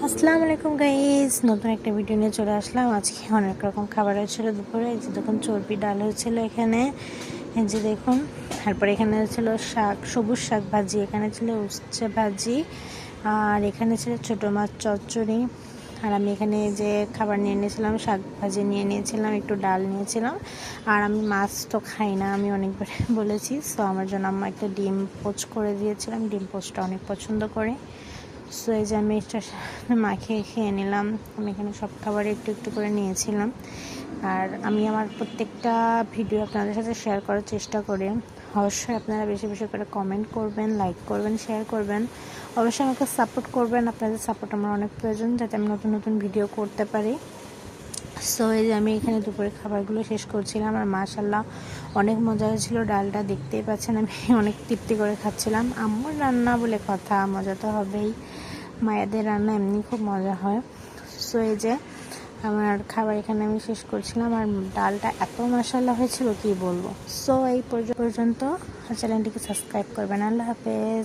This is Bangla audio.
আসসালামু আলাইকুম গাইস, নতুন একটা ভিডিও নিয়ে চলে আসলাম। আজকে অনেক রকম খাবার হয়েছিল দুপুরে। এই যে দেখুন চর্বি ডাল হয়েছিল এখানে, এই যে দেখুন। তারপরে এখানে ছিল শাক, সবুজ শাক ভাজি, এখানে ছিল উচ্ছে ভাজি, আর এখানে ছিল ছোটো মাছ চচ্চড়ি। আর আমি এখানে যে খাবার নিয়ে নিয়েছিলাম, শাক ভাজি নিয়ে নিয়েছিলাম, একটু ডাল নিয়েছিলাম। আর আমি মাছ তো খাই না, আমি অনেকবার বলেছি। সো আমার জন্য আম্মা একটা ডিম পোচ করে দিয়েছিলাম, ডিম পোচটা অনেক পছন্দ করে। সো এই যে আমি এটা মাখিয়ে খেয়ে নিলাম। আমি এখানে সব খাবার একটু একটু করে নিয়েছিলাম। আর আমি আমার প্রত্যেকটা ভিডিও আপনাদের সাথে শেয়ার করার চেষ্টা করি। অবশ্যই আপনারা বেশি বেশি করে কমেন্ট করবেন, লাইক করবেন, শেয়ার করবেন। অবশ্যই আমাকে সাপোর্ট করবেন, আপনাদের সাপোর্ট আমার অনেক প্রয়োজন, যাতে আমি নতুন নতুন ভিডিও করতে পারি। সো এই যে আমি এখানে দুপুরের খাবারগুলো শেষ করছিলাম, আর মাশাল্লাহ অনেক মজা হয়েছিল। ডালটা দেখতেই পাচ্ছেন, আমি অনেক তৃপ্তি করে খাচ্ছিলাম। আম্মুর রান্না বলে কথা, মজা তো হবেই। মায়েদের রান্না এমনি খুব মজা হয়। সো এই যে আমার খাবার এখানে আমি শেষ করছিলাম, আর ডালটা এত মাশাল্লাহ হয়েছিল কি বলবো। সো এই পর্যন্ত চ্যানেলটিকে সাবস্ক্রাইব করবেন। আল্লাহ হাফেজ।